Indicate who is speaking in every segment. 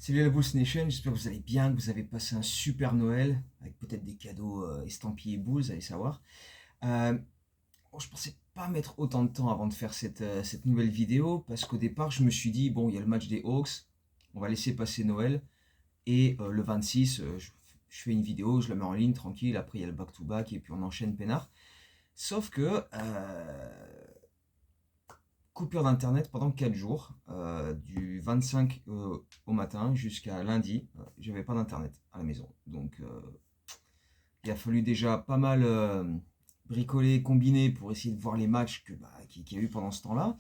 Speaker 1: Salut la Bulls Nation, j'espère que vous allez bien, que vous avez passé un super Noël, avec peut-être des cadeaux estampillés Bulls, allez savoir. Euh, bon, je pensais pas mettre autant de temps avant de faire cette nouvelle vidéo, parce qu'au départ je me suis dit, bon, il y a le match des Hawks, on va laisser passer Noël, et le 26, je fais une vidéo, je la mets en ligne, tranquille, après il y a le back-to-back, et puis on enchaîne peinard. Sauf que coupure d'internet pendant 4 jours, du 25 au matin jusqu'à lundi. J'avais pas d'internet à la maison. Donc il a fallu déjà pas mal bricoler, combiner pour essayer de voir les matchs qu'il y a eu pendant ce temps-là.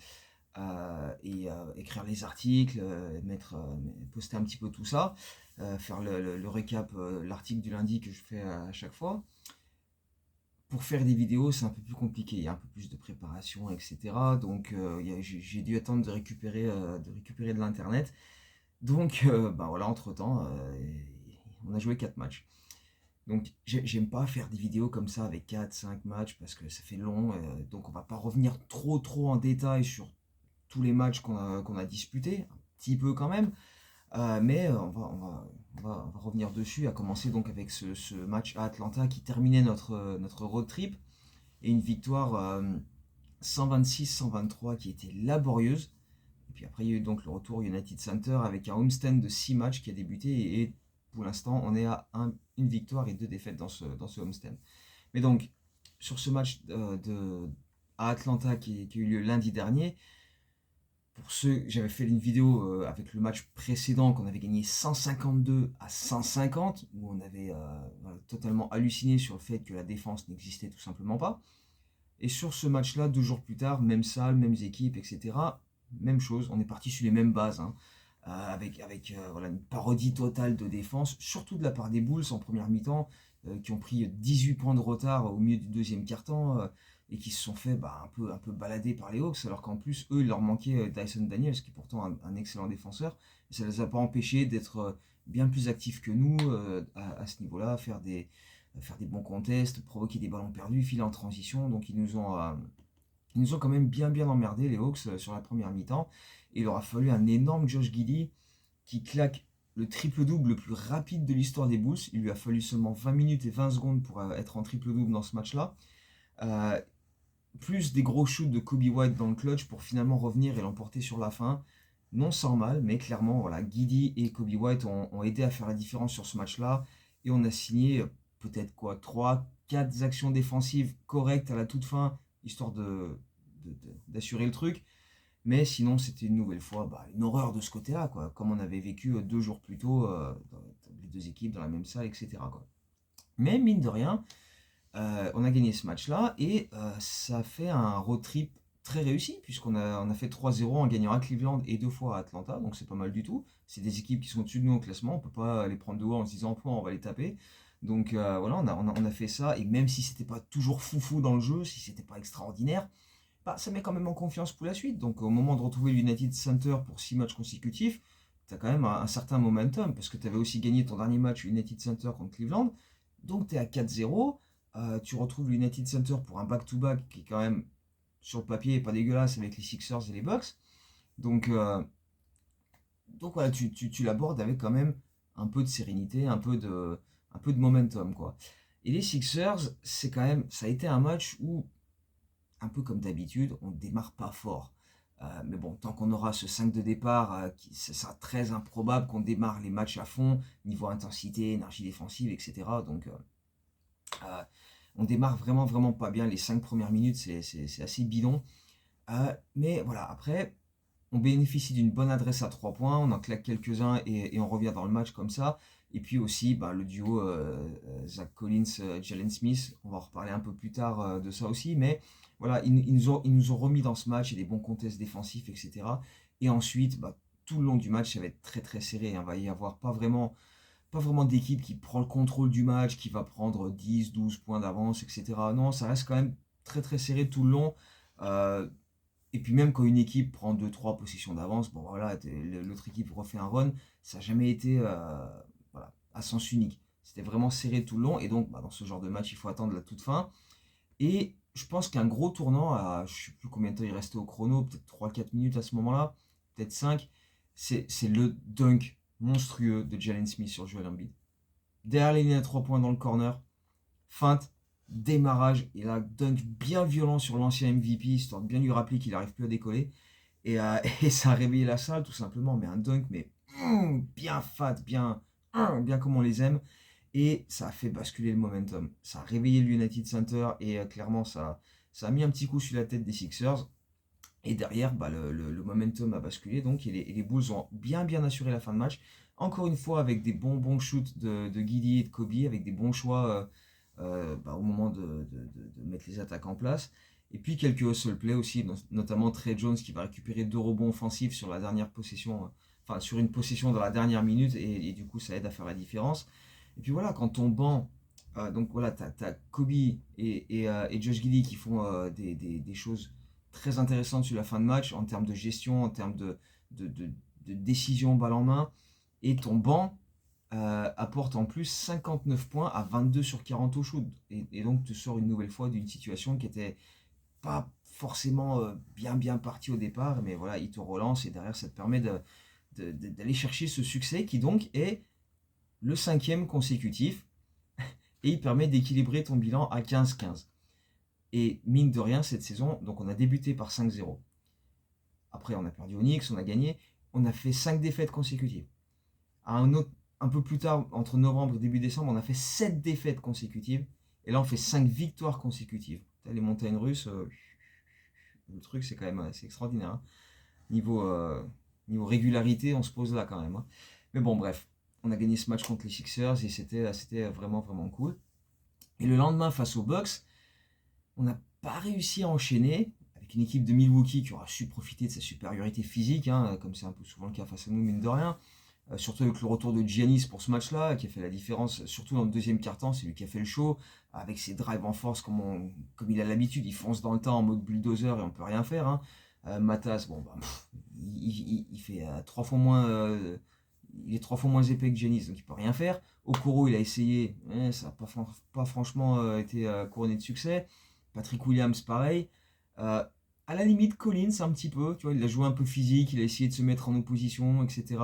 Speaker 1: Écrire les articles, poster un petit peu tout ça, faire le récap, l'article du lundi que je fais à chaque fois. Pour faire des vidéos, c'est un peu plus compliqué, il y a un peu plus de préparation, etc. Donc j'ai dû attendre de récupérer de l'internet. Donc bah voilà, entre-temps, on a joué 4 matchs. Donc j'aime pas faire des vidéos comme ça avec 4 5 matchs parce que ça fait long. Donc on va pas revenir trop en détail sur tous les matchs qu'on a disputés, un petit peu quand même. Mais on va revenir dessus, à commencer donc avec ce match à Atlanta qui terminait notre road trip et une victoire 126-123 qui était laborieuse. Et puis après, il y a eu donc le retour au United Center avec un homestand de 6 matchs qui a débuté et pour l'instant, on est à une victoire et 2 défaites dans ce homestand. Mais donc, sur ce match à Atlanta qui a eu lieu lundi dernier, pour ceux, j'avais fait une vidéo avec le match précédent qu'on avait gagné 152-150, où on avait voilà, totalement halluciné sur le fait que la défense n'existait tout simplement pas. Et sur ce match-là, 2 jours plus tard, même salle, mêmes équipes, etc. Même chose, on est parti sur les mêmes bases, hein, avec voilà, une parodie totale de défense, surtout de la part des Bulls en première mi-temps, qui ont pris 18 points de retard au milieu du deuxième quart-temps, et qui se sont fait un peu balader par les Hawks, alors qu'en plus, eux, il leur manquait Dyson Daniels, qui est pourtant un excellent défenseur, et ça ne les a pas empêchés d'être bien plus actifs que nous à ce niveau-là, faire des bons contests, provoquer des ballons perdus, filer en transition. Donc ils nous ont quand même bien emmerdé les Hawks sur la première mi-temps. Et il aura fallu un énorme Josh Giddey qui claque le triple-double le plus rapide de l'histoire des Bulls. Il lui a fallu seulement 20 minutes et 20 secondes pour être en triple-double dans ce match-là. Euh, Plus des gros shoots de Kobe White dans le clutch pour finalement revenir et l'emporter sur la fin. Non sans mal, mais clairement, voilà, Giddey et Kobe White ont aidé à faire la différence sur ce match-là. Et on a signé peut-être quoi, 3 4 actions défensives correctes à la toute fin, histoire d'assurer le truc. Mais sinon, c'était une nouvelle fois une horreur de ce côté-là, quoi. Comme on avait vécu 2 jours plus tôt, dans les deux équipes dans la même salle, etc., quoi. Mais mine de rien, on a gagné ce match-là et ça a fait un road trip très réussi puisqu'on a fait 3-0 en gagnant à Cleveland et 2 fois à Atlanta, donc c'est pas mal du tout. C'est des équipes qui sont au-dessus de nous au classement, on peut pas les prendre de haut en se disant on va les taper. Donc voilà, on a fait ça et même si c'était pas toujours foufou dans le jeu, si c'était pas extraordinaire, bah, ça met quand même en confiance pour la suite. Donc au moment de retrouver l'United Center pour 6 matchs consécutifs, tu as quand même un certain momentum parce que tu avais aussi gagné ton dernier match United Center contre Cleveland. Donc tu es à 4-0. Tu retrouves l'United Center pour un back-to-back qui est quand même sur le papier pas dégueulasse avec les Sixers et les Bucks. Donc, euh, donc voilà, tu l'abordes avec quand même un peu de sérénité, un peu de momentum, quoi. Et les Sixers, ça a été un match où un peu comme d'habitude, on ne démarre pas fort. Mais bon, tant qu'on aura ce 5 de départ, ce sera très improbable qu'on démarre les matchs à fond, niveau intensité, énergie défensive, etc. Donc, euh, on démarre vraiment pas bien. Les 5 premières minutes, c'est assez bidon. Mais voilà, après, on bénéficie d'une bonne adresse à 3 points, on en claque quelques-uns et on revient dans le match comme ça. Et puis aussi le duo Zach Collins, Jalen Smith, on va en reparler un peu plus tard de ça aussi, mais voilà, ils nous ont remis dans ce match et des bons contests défensifs, etc. Et ensuite, tout le long du match, ça va être très serré, hein. Il va y avoir pas vraiment d'équipe qui prend le contrôle du match, qui va prendre 10, 12 points d'avance, etc. Non, ça reste quand même très serré tout le long. Euh, et puis même quand une équipe prend 2 3 positions d'avance, bon voilà, l'autre équipe refait un run, ça n'a jamais été voilà, à sens unique. C'était vraiment serré tout le long, et donc dans ce genre de match, il faut attendre la toute fin. Et je pense qu'un gros tournant, je ne sais plus combien de temps il restait au chrono, peut-être 3 4 minutes à ce moment-là, peut-être 5, c'est le dunk monstrueux de Jalen Smith sur Joel Embiid. Derrière les lignes à 3 points dans le corner, feinte, démarrage, et là, dunk bien violent sur l'ancien MVP, histoire de bien lui rappeler qu'il n'arrive plus à décoller. Et ça a réveillé la salle, tout simplement. Mais un dunk, mais bien fat, bien comme on les aime. Et ça a fait basculer le momentum. Ça a réveillé le United Center et clairement, ça a mis un petit coup sur la tête des Sixers. Et derrière, bah, le momentum a basculé. Donc, et les Bulls ont bien assuré la fin de match. Encore une fois, avec des bons shoots de Giddey et de Kobe, avec des bons choix bah, au moment de mettre les attaques en place. Et puis quelques hustle plays aussi, notamment Trey Jones qui va récupérer 2 rebonds offensifs sur la dernière possession, enfin sur une possession dans la dernière minute, et du coup ça aide à faire la différence. Et puis voilà, quand ton banc, donc voilà, t'as Kobe et Josh Giddey qui font des choses très intéressantes sur la fin de match en termes de gestion, en termes de, de, de décision balle en main, et ton banc apporte en plus 59 points à 22 sur 40 au shoot. Et donc te sort une nouvelle fois d'une situation qui était pas forcément bien partie au départ, mais voilà, il te relance et derrière ça te permet d'aller chercher ce succès qui donc est le 5e consécutif et il permet d'équilibrer ton bilan à 15-15. Et mine de rien, cette saison, donc on a débuté par 5-0. Après, on a perdu au Knicks, on a gagné, on a fait 5 défaites consécutives. Un peu plus tard, entre novembre et début décembre, on a fait 7 défaites consécutives. Et là, on fait 5 victoires consécutives. Les montagnes russes, le truc, c'est quand même c'est extraordinaire. Hein. Niveau, niveau régularité, on se pose là quand même. Hein. Mais bon, bref, on a gagné ce match contre les Sixers et c'était vraiment cool. Et le lendemain, face aux Bucks, on n'a pas réussi à enchaîner avec une équipe de Milwaukee qui aura su profiter de sa supériorité physique, hein, comme c'est un peu souvent le cas face à nous, mine de rien. Surtout avec le retour de Giannis pour ce match-là, qui a fait la différence, surtout dans le deuxième quart-temps, c'est lui qui a fait le show, avec ses drives en force comme il a l'habitude, il fonce dans le temps en mode bulldozer et on peut rien faire. Hein. Matas, bon, bah, il fait 3 fois moins, il est 3 fois moins épais que Giannis, donc il peut rien faire. Okoro, il a essayé, ça n'a pas franchement été couronné de succès. Patrick Williams, pareil. À la limite, Collins, un petit peu, tu vois, il a joué un peu physique, il a essayé de se mettre en opposition, etc.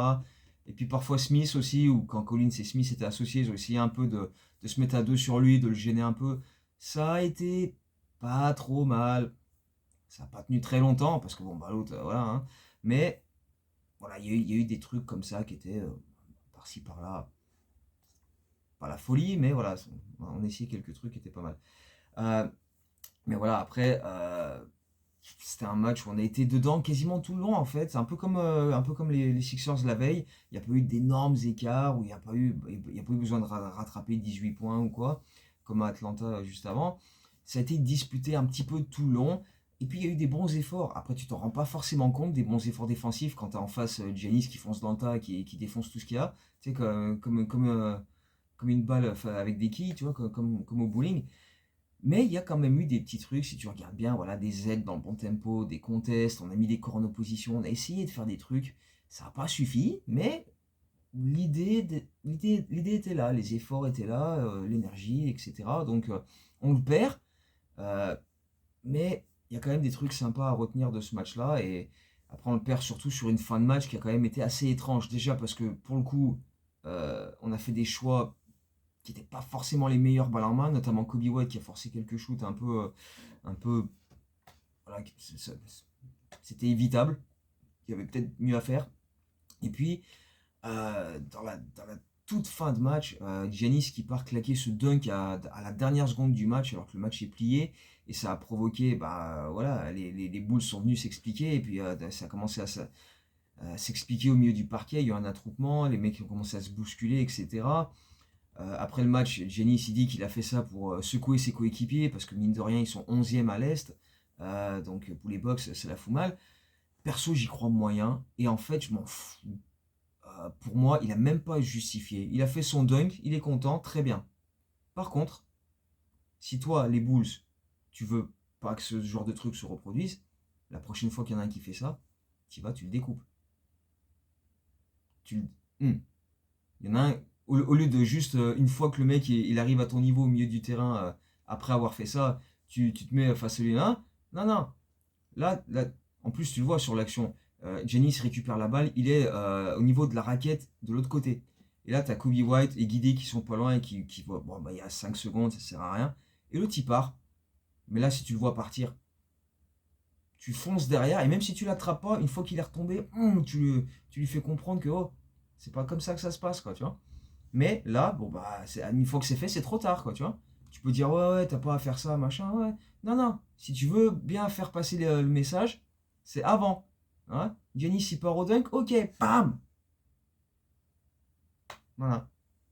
Speaker 1: Et puis parfois Smith aussi, ou quand Collins et Smith étaient associés, ils ont essayé un peu de se mettre à deux sur lui, de le gêner un peu. Ça a été pas trop mal. Ça n'a pas tenu très longtemps, parce que bon, bah l'autre, voilà. Hein. Mais voilà, il y a eu des trucs comme ça qui étaient par-ci par-là. Pas la folie, mais voilà, on a essayé quelques trucs qui étaient pas mal. Euh, mais voilà, après, c'était un match où on a été dedans quasiment tout le long en fait. C'est un peu comme les Sixers la veille. Il n'y a pas eu d'énormes écarts, où il y a pas eu besoin de rattraper 18 points ou quoi, comme à Atlanta juste avant. Ça a été disputé un petit peu tout le long. Et puis il y a eu des bons efforts. Après, tu t'en rends pas forcément compte des bons efforts défensifs quand tu as en face Giannis qui fonce dans le tas et qui défonce tout ce qu'il y a. Tu sais, comme une balle avec des quilles, tu vois, comme au bowling. Mais il y a quand même eu des petits trucs, si tu regardes bien, voilà, des aides dans le bon tempo, des contests, on a mis des corps en opposition, on a essayé de faire des trucs, ça n'a pas suffi, mais l'idée était là, les efforts étaient là, l'énergie, etc. Donc on le perd, euh, mais il y a quand même des trucs sympas à retenir de ce match-là, et après on le perd surtout sur une fin de match qui a quand même été assez étrange, déjà parce que pour le coup, on a fait des choix qui n'étaient pas forcément les meilleurs balles en main, notamment Kobe White qui a forcé quelques shoots un peu voilà, c'était évitable, il y avait peut-être mieux à faire. Et puis, dans la toute fin de match, Giannis qui part claquer ce dunk à la dernière seconde du match, alors que le match est plié, et ça a provoqué, bah voilà, les Bulls sont venus s'expliquer, et puis ça a commencé à s'expliquer au milieu du parquet, il y a eu un attroupement, les mecs ont commencé à se bousculer, etc. Après le match, Giannis il dit qu'il a fait ça pour secouer ses coéquipiers parce que mine de rien ils sont 11e à l'Est. Donc pour les Bucks ça la fout mal. Perso j'y crois moyen et en fait je m'en fous. Pour moi il a même pas justifié. Il a fait son dunk, il est content, très bien. Par contre, si toi les Bulls tu veux pas que ce genre de truc se reproduise, la prochaine fois qu'il y en a un qui fait ça, tu vas, tu le découpes. Tu le... Il y en a un, au lieu de juste, une fois que le mec il arrive à ton niveau au milieu du terrain, après avoir fait ça, tu te mets face à lui. Hein. Non, non. Là, en plus, tu le vois sur l'action. Giannis récupère la balle, il est au niveau de la raquette de l'autre côté. Et là, tu as Kobe White et Guidé qui sont pas loin et qui voient, bon, bah, il y a 5 secondes, ça sert à rien. Et l'autre, il part. Mais là, si tu le vois partir, tu fonces derrière. Et même si tu l'attrapes pas, une fois qu'il est retombé, tu lui fais comprendre que oh, c'est pas comme ça que ça se passe, quoi, tu vois. Mais là, bon, bah, une fois que c'est fait, c'est trop tard, quoi, tu vois. Tu peux dire, ouais, ouais, t'as pas à faire ça, machin, ouais. Non, non. Si tu veux bien faire passer le message, c'est avant. Hein. Giannis, il part au dunk, ok, bam. Voilà.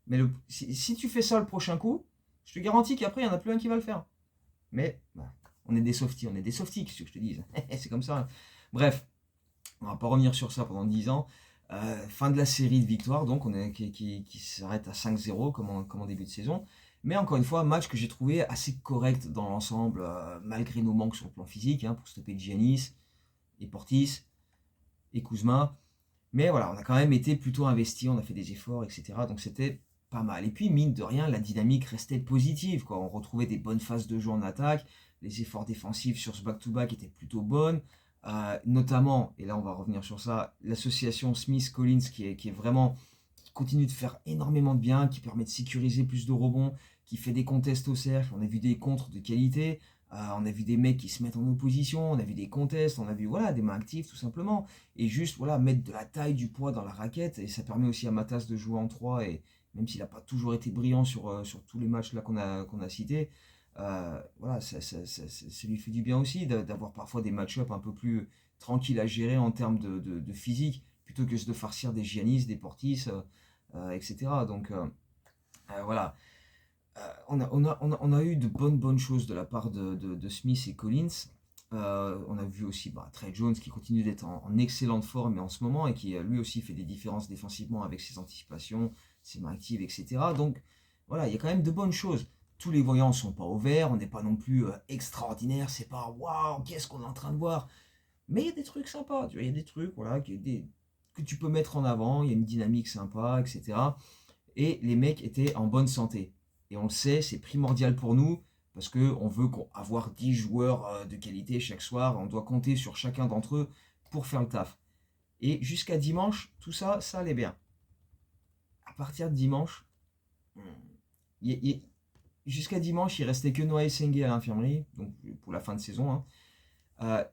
Speaker 1: Mais si tu fais ça le prochain coup, je te garantis qu'après, il n'y en a plus un qui va le faire. Mais bah, on est des softies, qu'est-ce que je te dise. C'est comme ça. Bref, on va pas revenir sur ça pendant 10 ans. Fin de la série de victoires, donc qui s'arrête à 5-0 comme en début de saison. Mais encore une fois, match que j'ai trouvé assez correct dans l'ensemble, malgré nos manques sur le plan physique, hein, pour stopper Giannis et Portis et Kuzma. Mais voilà, on a quand même été plutôt investi, on a fait des efforts, etc. Donc c'était pas mal. Et puis, mine de rien, la dynamique restait positive, quoi. On retrouvait des bonnes phases de jeu en attaque, les efforts défensifs sur ce back-to-back étaient plutôt bonnes. Notamment, et là on va revenir sur ça, l'association Smith-Collins qui est vraiment, qui continue de faire énormément de bien, qui permet de sécuriser plus de rebonds, qui fait des contests au cercle, on a vu des contres de qualité, on a vu des mecs qui se mettent en opposition, on a vu des contests, on a vu voilà, des mains actives tout simplement, et juste voilà, mettre de la taille, du poids dans la raquette, et ça permet aussi à Matas de jouer en 3 et même s'il n'a pas toujours été brillant sur tous les matchs là qu'on a cités, voilà, ça lui fait du bien aussi d'avoir parfois des match-ups un peu plus tranquilles à gérer en termes de physique, plutôt que de farcir des Giannis, des Portis, etc. Donc voilà, on a eu de bonnes choses de la part de Smith et Collins. On a vu aussi Trey Jones qui continue d'être en excellente forme en ce moment et qui lui aussi fait des différences défensivement avec ses anticipations, ses mains actives, etc. Donc voilà, il y a quand même de bonnes choses. Tous les voyants ne sont pas au vert, on n'est pas non plus extraordinaire, c'est pas waouh, qu'est-ce qu'on est en train de voir. Mais il y a des trucs sympas, tu vois, il y a des trucs voilà, que tu peux mettre en avant, il y a une dynamique sympa, etc. Et les mecs étaient en bonne santé. Et on le sait, c'est primordial pour nous parce qu'on veut avoir 10 joueurs de qualité chaque soir. On doit compter sur chacun d'entre eux pour faire le taf. Et jusqu'à dimanche, tout ça, ça allait bien. À partir de dimanche, jusqu'à dimanche, il restait que Noah Sengue à l'infirmerie, donc pour la fin de saison. Hein. Euh,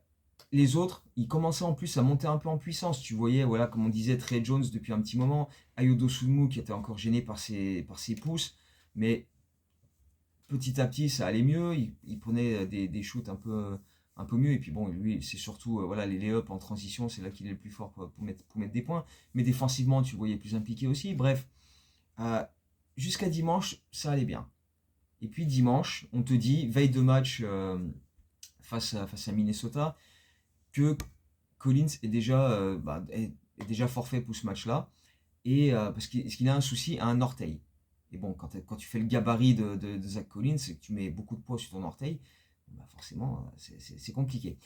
Speaker 1: les autres, ils commençaient en plus à monter un peu en puissance. Tu voyais, voilà, comme on disait, Trey Jones depuis un petit moment, Ayodo Sunmu qui était encore gêné par ses pouces, mais petit à petit, ça allait mieux. Il prenait des shoots un peu mieux. Et puis bon, lui, c'est surtout voilà, les lay-ups en transition, c'est là qu'il est le plus fort pour mettre des points. Mais défensivement, tu le voyais plus impliqué aussi. Bref, euh, jusqu'à dimanche, ça allait bien. Et puis dimanche, on te dit, veille de match face à Minnesota, que Collins est déjà forfait pour ce match-là. Et parce qu'il a un souci à un orteil. Et bon, quand tu fais le gabarit de Zach Collins, c'est que tu mets beaucoup de poids sur ton orteil, bah forcément, c'est compliqué.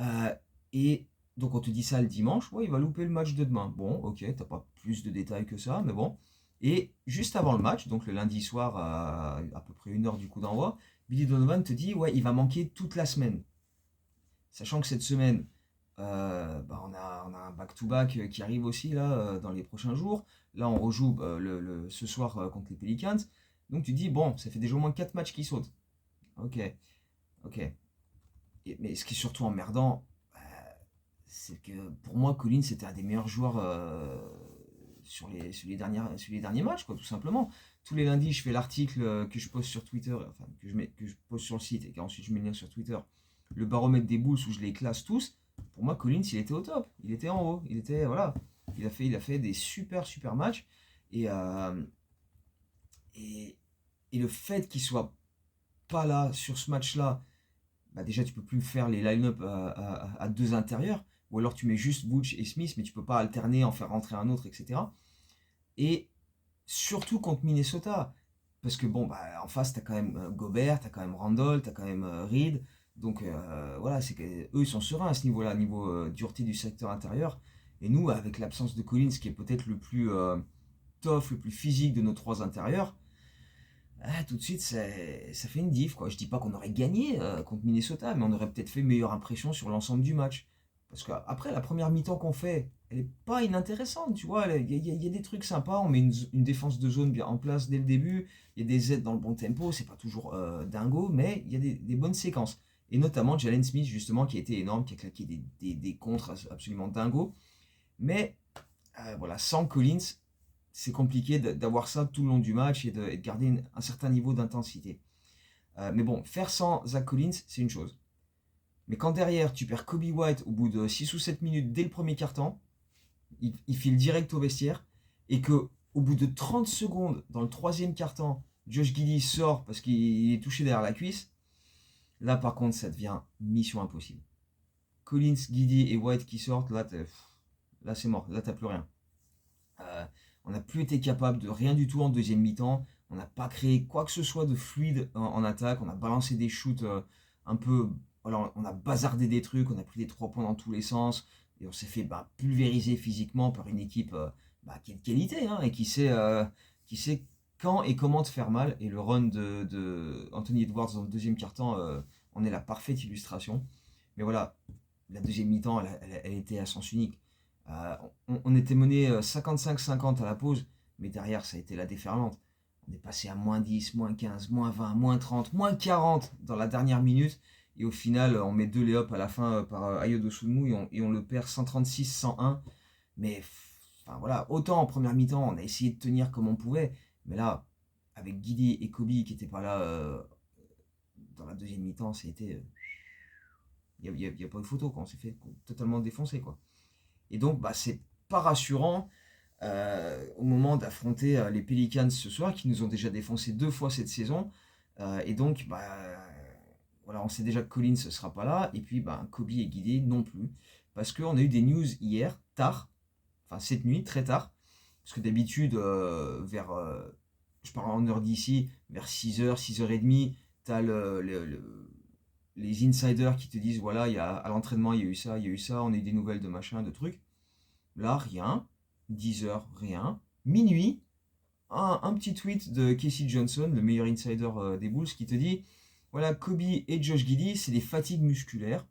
Speaker 1: Euh, et donc, on te dit ça le dimanche, ouais, il va louper le match de demain. Bon, ok, t'as pas plus de détails que ça, mais bon. Et juste avant le match, donc le lundi soir, à peu près 1 heure du coup d'envoi, Billy Donovan te dit, ouais, il va manquer toute la semaine. Sachant que cette semaine, on a un back-to-back qui arrive aussi là dans les prochains jours. Là, on rejoue ce soir contre les Pelicans. Donc tu dis, bon, ça fait déjà au moins 4 matchs qui sautent. Ok, ok. Mais ce qui est surtout emmerdant, c'est que pour moi, Collins c'était un des meilleurs joueurs sur les derniers matchs, quoi, tout simplement. Tous les lundis, je fais l'article que je poste sur Twitter, enfin que je poste sur le site et qu'ensuite je mets le lien sur Twitter. Le baromètre des Bulls où je les classe tous. Pour moi, Collins, il était au top. Il était en haut. Voilà. Il a fait des super matchs. Et, et, et le fait qu'il soit pas là sur ce match-là, bah déjà tu peux plus faire les line-up à deux intérieurs. Ou alors tu mets juste Butch et Smith, mais tu peux pas alterner, en faire rentrer un autre, etc. Et surtout contre Minnesota. Parce que bon, en face, t'as quand même Gobert, t'as quand même Randall, t'as quand même Reed. Donc voilà, c'est que eux ils sont sereins à ce niveau-là, niveau dureté du secteur intérieur. Et nous, avec l'absence de Collins, qui est peut-être le plus tough, le plus physique de nos trois intérieurs, tout de suite ça fait une diff, quoi. Je dis pas qu'on aurait gagné contre Minnesota, mais on aurait peut-être fait meilleure impression sur l'ensemble du match. Parce qu'après, la première mi-temps qu'on fait, elle est pas inintéressante, tu vois. Il y a des trucs sympas, on met une défense de zone bien en place dès le début, il y a des aides dans le bon tempo, c'est pas toujours dingo, mais il y a des bonnes séquences. Et notamment Jalen Smith, justement, qui a été énorme, qui a claqué des contres absolument dingos. Mais voilà, sans Collins, c'est compliqué d'avoir ça tout le long du match et de garder un certain niveau d'intensité. Mais bon, faire sans Zach Collins, c'est une chose. Mais quand derrière, tu perds Kobe White au bout de 6 ou 7 minutes dès le premier quart-temps, il file direct au vestiaire, et que au bout de 30 secondes dans le troisième quart-temps, Josh Giddey sort parce qu'il est touché derrière la cuisse, là par contre, ça devient mission impossible. Collins, Giddey et White qui sortent, là c'est mort, là t'as plus rien. Euh, on n'a plus été capable de rien du tout en deuxième mi-temps. On n'a pas créé quoi que ce soit de fluide en attaque. On a balancé des shoots un peu. Voilà, on a bazardé des trucs. On a pris des 3 points dans tous les sens. Et on s'est fait pulvériser physiquement par une équipe qui est de qualité hein, et qui sait quand et comment te faire mal. Et le run de Anthony Edwards dans le deuxième quart-temps en est la parfaite illustration. Mais voilà, la deuxième mi-temps, elle était à sens unique. Euh, on était mené 55-50 à la pause, mais derrière, ça a été la déferlante. On est passé à moins 10, moins 15, moins 20, moins 30, moins 40 dans la dernière minute. Et au final, on met 2 lay-up à la fin par Ayo Dosunmu et on le perd 136-101. Mais enfin, voilà, autant en première mi-temps, on a essayé de tenir comme on pouvait. Mais là, avec Giddey et Kobe qui n'étaient pas là dans la deuxième mi-temps, c'était. Il n'y a pas de photo, quoi. On s'est fait totalement défoncer, quoi. Et donc, c'est pas rassurant au moment d'affronter les Pelicans ce soir, qui nous ont déjà défoncé 2 fois cette saison. Et donc, voilà, on sait déjà que Collins ne sera pas là. Et puis, Kobe et Giddey non plus. Parce qu'on a eu des news hier, tard, enfin cette nuit, très tard. Parce que d'habitude, je parle en heure d'ici, vers 6h, 6h30, tu as les insiders qui te disent voilà, à l'entraînement, il y a eu ça, on a eu des nouvelles de machin, de trucs. Là, rien. 10h, rien. Minuit, un petit tweet de Casey Johnson, le meilleur insider des Bulls, qui te dit voilà, Kobe et Josh Giddey, c'est des fatigues musculaires.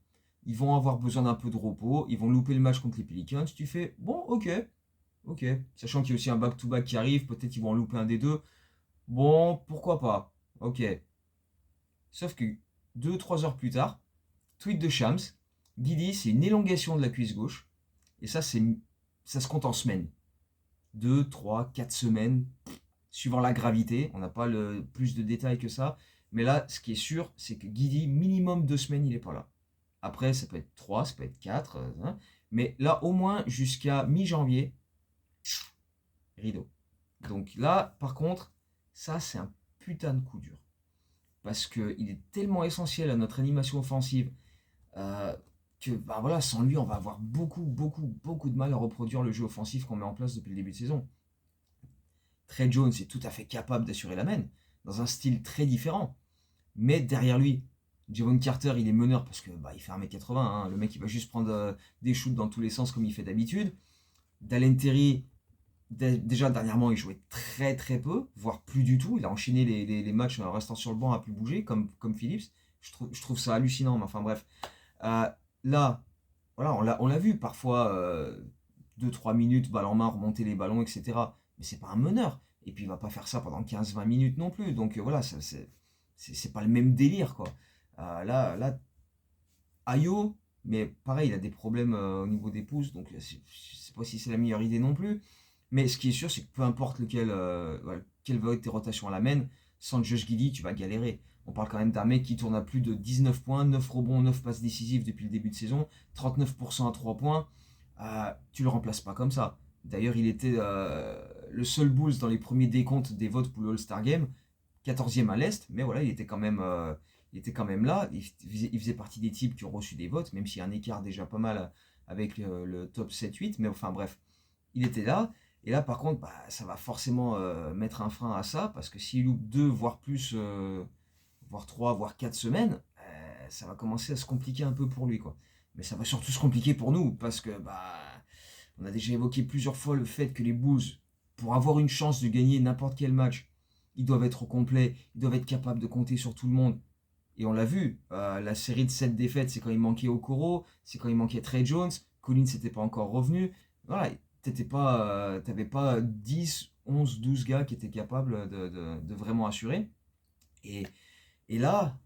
Speaker 1: Ils vont avoir besoin d'un peu de repos. Ils vont louper le match contre les Pelicans. Tu fais bon, ok. Ok. Sachant qu'il y a aussi un back-to-back qui arrive. Peut-être qu'ils vont en louper un des deux. Bon, pourquoi pas. Ok. Sauf que 2-3 heures plus tard, tweet de Shams. Giddey, c'est une élongation de la cuisse gauche. Et ça se compte en semaines. 2, 3, 4 semaines, suivant la gravité. On n'a pas plus de détails que ça. Mais là, ce qui est sûr, c'est que Giddey, minimum 2 semaines, il n'est pas là. Après, ça peut être 3, ça peut être 4. Mais là, au moins, jusqu'à mi-janvier, rideau. Donc là, par contre, ça, c'est un putain de coup dur. Parce qu'il est tellement essentiel à notre animation offensive euh, que voilà, sans lui, on va avoir beaucoup, beaucoup, beaucoup de mal à reproduire le jeu offensif qu'on met en place depuis le début de saison. Trey Jones est tout à fait capable d'assurer la main, dans un style très différent. Mais derrière lui, Javon Carter, il est meneur parce que il fait 1m80. Hein. Le mec, il va juste prendre des shoots dans tous les sens comme il fait d'habitude. Dalen Terry, déjà dernièrement, il jouait très très peu, voire plus du tout. Il a enchaîné les matchs en restant sur le banc à plus bouger, comme Phillips. Je trouve ça hallucinant, mais enfin bref. Là, voilà, on l'a vu parfois 2-3 minutes, balle en main, remonter les ballons, etc. Mais c'est pas un meneur. Et puis il va pas faire ça pendant 15-20 minutes non plus. Donc voilà, c'est pas le même délire quoi. Là, Ayo, mais pareil, il a des problèmes au niveau des pouces, donc je sais pas si c'est la meilleure idée non plus. Mais ce qui est sûr, c'est que peu importe voilà, quelle va être tes rotations à la main, sans Josh Giddey, tu vas galérer. On parle quand même d'un mec qui tourne à plus de 19 points, 9 rebonds, 9 passes décisives depuis le début de saison, 39% à 3 points. Tu le remplaces pas comme ça. D'ailleurs, il était le seul Bulls dans les premiers décomptes des votes pour le All-Star Game, 14e à l'Est, mais voilà, il était quand même là. Il faisait partie des types qui ont reçu des votes, même s'il y a un écart déjà pas mal avec le top 7-8, mais enfin bref, il était là. Et là, par contre, ça va forcément mettre un frein à ça, parce que s'il loupe 2, voire plus, voire 3, voire 4 semaines, ça va commencer à se compliquer un peu pour lui, quoi. Mais ça va surtout se compliquer pour nous, parce que on a déjà évoqué plusieurs fois le fait que les Bulls, pour avoir une chance de gagner n'importe quel match, ils doivent être au complet, ils doivent être capables de compter sur tout le monde. Et on l'a vu, la série de 7 défaites, c'est quand il manquait Okoro, c'est quand il manquait Trey Jones, Collins n'était pas encore revenu. Voilà, t'avais pas 10, 11, 12 gars qui étaient capables de vraiment assurer. Et, et là,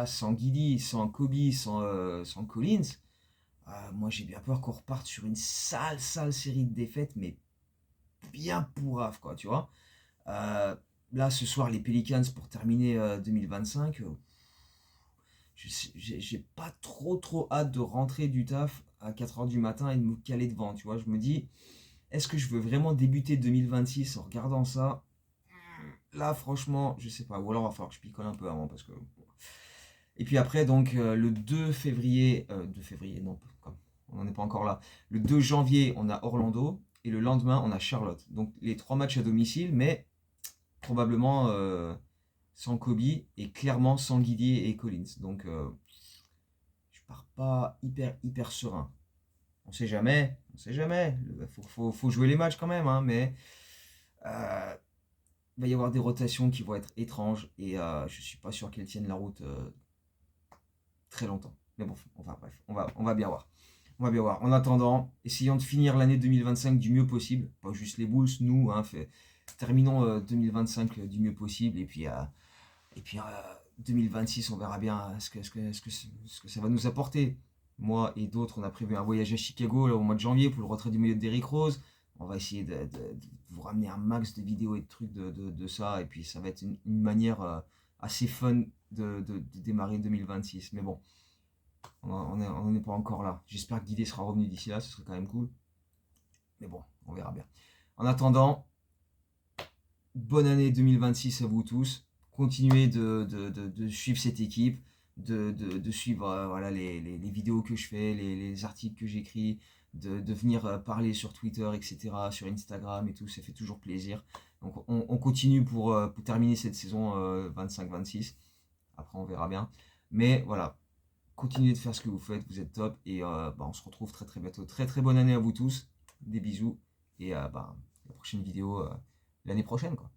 Speaker 1: sans Guidi, sans Kobe, sans Collins, moi j'ai bien peur qu'on reparte sur une sale série de défaites, mais bien pourrave, quoi, tu vois. Euh, Là, ce soir, les Pelicans pour terminer 2025, j'ai pas trop hâte de rentrer du taf à 4h du matin et de me caler devant, tu vois. Je me dis, est-ce que je veux vraiment débuter 2026 en regardant ça? Là, franchement, je sais pas. Ou alors, il va falloir que je picole un peu avant parce que. Et puis après, donc, le 2 février, 2 février, non, on n'en est pas encore là. Le 2 janvier, on a Orlando et le lendemain, on a Charlotte. Donc, les 3 matchs à domicile, mais probablement sans Kobe et clairement sans Guidi et Collins. Donc, je pars pas hyper serein. On sait jamais. Faut jouer les matchs quand même, hein, mais il va y avoir des rotations qui vont être étranges et je suis pas sûr qu'elles tiennent la route très longtemps. Mais bon, bref, on va bien voir. On va bien voir. En attendant, essayons de finir l'année 2025 du mieux possible. Pas juste les Bulls, nous, hein, terminons 2025 du mieux possible. Et puis 2026, on verra bien ce que ça va nous apporter. Moi et d'autres, on a prévu un voyage à Chicago là, au mois de janvier pour le retrait du milieu de Derrick Rose. On va essayer de vous ramener un max de vidéos et de trucs de ça. Et puis ça va être une manière assez fun de démarrer 2026. Mais bon, on n'en est pas encore là. J'espère que Guidé sera revenu d'ici là, ce serait quand même cool. Mais bon, on verra bien. En attendant, bonne année 2026 à vous tous. Continuez de suivre cette équipe, de suivre voilà, les vidéos que je fais, les articles que j'écris, de venir parler sur Twitter, etc., sur Instagram et tout, ça fait toujours plaisir. Donc on continue pour terminer cette saison 25-26. Après on verra bien. Mais voilà, continuez de faire ce que vous faites, vous êtes top. Et on se retrouve très bientôt. Très bonne année à vous tous. Des bisous. Et la prochaine vidéo l'année prochaine, quoi.